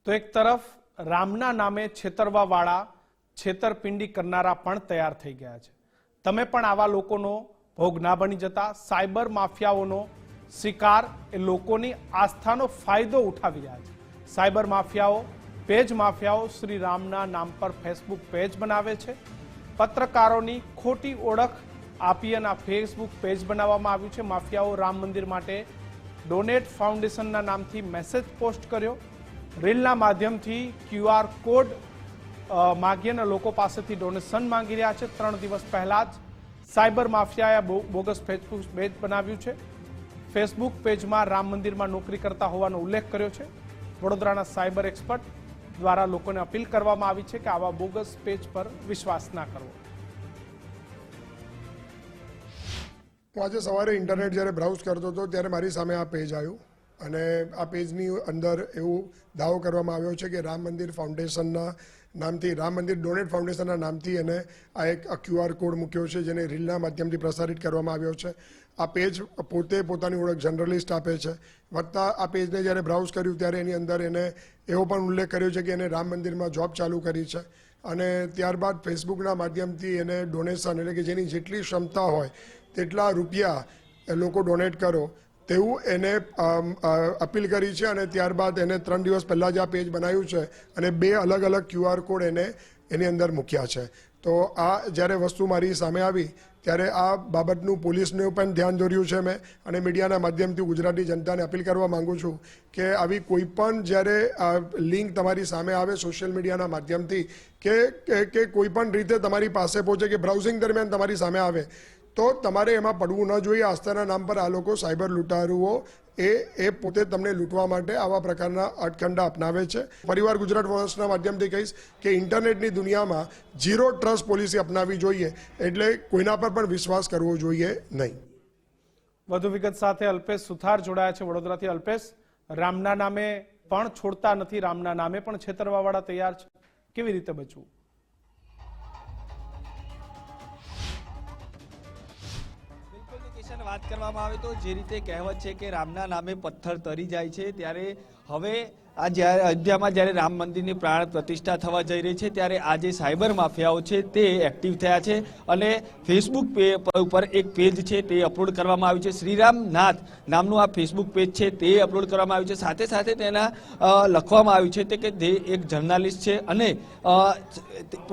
તો એક તરફ રામના નામે છેતરવાવાળા છેતરપિંડી કરનારા પણ તૈયાર થઈ ગયા છે। તમે પણ આવા લોકોનો ભોગ ના બની જતા સાયબર માફિયાઓનો શિકાર એ લોકોની આસ્થાનો ફાયદો ઉઠાવી રહ્યા છે। સાયબર માફિયાઓ પેજ માફિયાઓ શ્રી રામના નામ પર ફેસબુક પેજ બનાવે છે। પત્રકારોની ખોટી ઓળખ આપી અને આ ફેસબુક પેજ બનાવવામાં આવ્યું છે। માફિયાઓ રામ મંદિર માટે ડોનેટ ફાઉન્ડેશનના નામથી મેસેજ પોસ્ટ કર્યો। રીલના માધ્યમથી QR કોડ માગી અને લોકો પાસેથી ડોનેશન માંગી રહ્યા છે। 3 દિવસ પહેલા જ સાયબર માફિયાએ બોગસ ફેસબુક પેજ બનાવ્યું છે। ફેસબુક પેજમાં રામ મંદિરમાં નોકરી કરતા હોવાનો ઉલ્લેખ કર્યો છે। વડોદરાના સાયબર એક્સપર્ટ દ્વારા લોકોને અપીલ કરવામાં આવી છે કે આવા બોગસ પેજ પર વિશ્વાસ ના કરવો। આજે સવારે ઇન્ટરનેટ જ્યારે બ્રાઉઝ કરતો હતો ત્યારે મારી સામે આ પેજ આવ્યું અને આ પેજની અંદર એવું દાવો કરવામાં આવ્યો છે કે રામ મંદિર ફાઉન્ડેશનના નામથી રામ મંદિર ડોનેટ ફાઉન્ડેશનના નામથી એને આ એક QR કોડ મૂક્યો છે જેને રીલના માધ્યમથી પ્રસારિત કરવામાં આવ્યો છે। આ પેજ પોતે પોતાની ઓળખ જર્નલિસ્ટ આપે છે। વત્તા આ પેજને જ્યારે બ્રાઉઝ કર્યું ત્યારે એની અંદર એને એવો પણ ઉલ્લેખ કર્યો છે કે એને રામ મંદિરમાં જોબ ચાલુ કરી છે અને ત્યારબાદ ફેસબુકના માધ્યમથી એને ડોનેશન એટલે કે જેની જેટલી ક્ષમતા હોય તેટલા રૂપિયા લોકો ડોનેટ કરો તેવું એને અપીલ કરી છે અને ત્યારબાદ એને 3 દિવસ પહેલાં જ આ પેજ બનાવ્યું છે અને 2 અલગ અલગ QR કોડ એને એની અંદર મૂક્યા છે। તો આ જ્યારે વસ્તુ મારી સામે આવી ત્યારે આ બાબતનું પોલીસનું પણ ધ્યાન દોર્યું છે મેં અને મીડિયાના માધ્યમથી ગુજરાતી જનતાને અપીલ કરવા માગું છું કે આવી કોઈ પણ જ્યારે લિંક તમારી સામે આવે સોશિયલ મીડિયાના માધ્યમથી કે કોઈ પણ રીતે તમારી પાસે પહોંચે કે બ્રાઉઝિંગ દરમિયાન તમારી સામે આવે તો તમારે એમાં પડવું ન જોઈએ। આસ્થાના નામ પર આ લોકો સાયબર લૂંટારુઓ એ પોતે તમને લૂંટવા માટે આવા પ્રકારના અટકંડા અપનાવે છે। પરિવાર ગુજરાત વોઇસના માધ્યમથી કહીશ કે ઇન્ટરનેટની દુનિયામાં ઝીરો ટ્રસ્ટ પોલિસી અપનાવવી જોઈએ એટલે કોઈના પર પણ વિશ્વાસ કરવો જોઈએ નહીં। વધુ વિગત સાથે અલ્પેશ સુથાર જોડાયા છે વડોદરાથી। અલ્પેશ, રામના નામે પણ છોડતા નથી, રામના નામે પણ છેતરવાવાળા તૈયાર છે, કેવી રીતે બચવું? વાત કરવામાં આવે તો જે રીતે કહેવત છે કે રામના નામે પથ્થર તરી જાય છે, ત્યારે હવે આ જ્યારે અયોધ્યામાં જ્યારે રામ મંદિરની પ્રાણ પ્રતિષ્ઠા થવા જઈ રહી છે ત્યારે આ જે સાયબર માફિયાઓ છે તે એક્ટિવ થયા છે અને ફેસબુક ઉપર એક પેજ છે તે અપલોડ કરવામાં આવ્યું છે। શ્રીરામ નાથ નામનું આ ફેસબુક પેજ છે તે અપલોડ કરવામાં આવ્યું છે। સાથે સાથે તેના લખવામાં આવ્યું છે કે તે એક જર્નાલિસ્ટ છે અને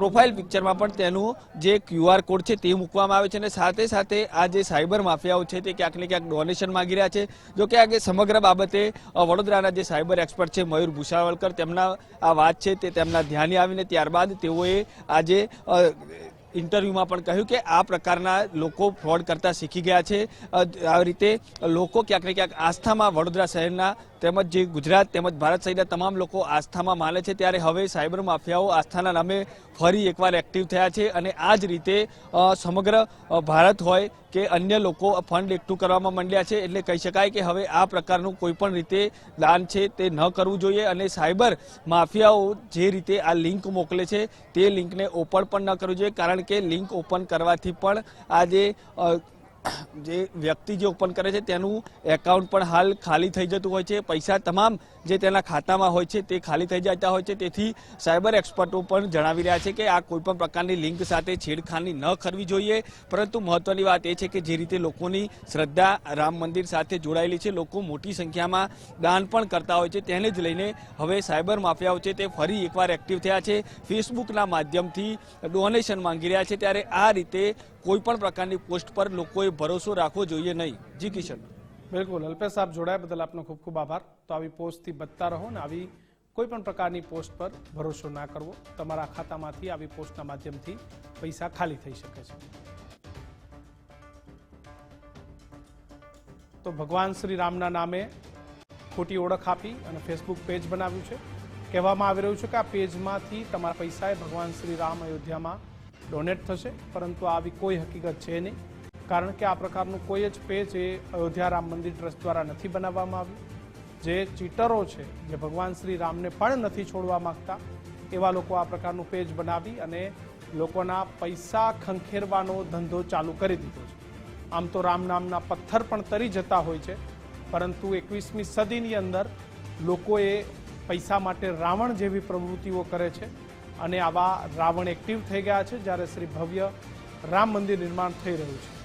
પ્રોફાઇલ પિક્ચરમાં પણ તેનું જે QR કોડ છે તે મૂકવામાં આવે છે અને સાથે સાથે આ જે સાયબર માફિયાઓ છે તે ક્યાંક ને ક્યાંક ડોનેશન માંગી રહ્યા છે। જો કે આ સમગ્ર બાબતે વડોદરાના જે સાયબર એક્સપર્ટ છે મયુર ભૂસાવલકર તેમના આ વાત છે તે તેમના ધ્યાને આવીને ત્યારબાદ તેઓએ આજે ઇન્ટરવ્યુમાં પણ કહ્યું કે આ પ્રકારના લોકો ફ્રોડ કરતા શીખી ગયા છે। આ રીતે લોકો ક્યાંક ને ક્યાંક આસ્થામાં વડોદરા શહેરના તેમજ જે ગુજરાત તેમજ ભારત સહિતના તમામ લોકો આસ્થામાં માને છે, ત્યારે હવે સાયબર માફિયાઓ આસ્થાના નામે ફરી એકવાર એક્ટિવ થયા છે અને આ જ રીતે સમગ્ર ભારત હોય કે અન્ય લોકો ફંડ એકઠું કરવામાં માંડ્યા છે। એટલે કહી શકાય કે હવે આ પ્રકારનું કોઈ પણ રીતે દાન છે તે ન કરવું જોઈએ અને સાયબર માફિયાઓ જે રીતે આ લિંક મોકલે છે તે લિંકને ઓપન પણ ન કરવું જોઈએ, કારણ કે લિંક ઓપન કરવાથી પણ આ જે વ્યક્તિ જે ઓપન કરે છે તેનું એકાઉન્ટ પણ હાલ ખાલી થઈ જતું હોય છે, પૈસા તમામ જે તેના ખાતામાં હોય છે તે ખાલી થઈ જતા હોય છે। તેથી સાયબર એક્સપર્ટો પણ જણાવી રહ્યા છે કે આ કોઈપણ પ્રકારની લિંક સાથે છેડખાની ન કરવી જોઈએ। પરંતુ મહત્વની વાત એ છે કે જે રીતે લોકોની શ્રદ્ધા રામ મંદિર સાથે જોડાયેલી છે, લોકો મોટી સંખ્યામાં દાન પણ કરતા હોય છે, તેને જ લઈને હવે સાયબર માફિયાઓ છે તે ફરી એકવાર એક્ટિવ થયા છે, ફેસબુકના માધ્યમથી ડોનેશન માંગી રહ્યા છે। ત્યારે આ રીતે કોઈ પણ પ્રકારની પોસ્ટ પર લોકોએ ભરોસો રાખવો જોઈએ નહીં। જી કિશન। બિલકુલ અલ્પેશ, આપ જોડાયા બદલ આપનો ખૂબ ખૂબ આભાર। તો આવી પોસ્ટથી બચતા રહો ને આવી કોઈ પણ પ્રકારની પોસ્ટ પર ભરોસો ના કરવો। તમારા ખાતામાંથી આવી પોસ્ટના માધ્યમથી પૈસા ખાલી થઈ શકે છે। તો ભગવાન શ્રી રામના નામે ખોટી ઓળખ આપી અને ફેસબુક પેજ બનાવ્યું છે। કહેવામાં આવી રહ્યું છે કે આ પેજમાંથી તમારા પૈસાએ ભગવાન શ્રી રામ અયોધ્યામાં ડોનેટ થશે, પરંતુ આવી કોઈ હકીકત છે નહીં, કારણ કે આ પ્રકારનું કોઈ જ પેજ એ અયોધ્યા રામ મંદિર ટ્રસ્ટ દ્વારા નથી બનાવવામાં આવ્યું। જે ચીટરો છે, જે ભગવાન શ્રી રામને પણ નથી છોડવા માંગતા, એવા લોકો આ પ્રકારનું પેજ બનાવી અને લોકોના પૈસા ખંખેરવાનો ધંધો ચાલુ કરી દીધો છે। આમ તો રામ નામના પથ્થર પણ તરી જતા હોય છે, પરંતુ 21મી સદીની અંદર લોકોએ પૈસા માટે રાવણ જેવી પ્રવૃત્તિઓ કરે છે અને આવા રાવણ એક્ટિવ થઈ ગયા છે જ્યારે શ્રી ભવ્ય રામ મંદિર નિર્માણ થઈ રહ્યું છે।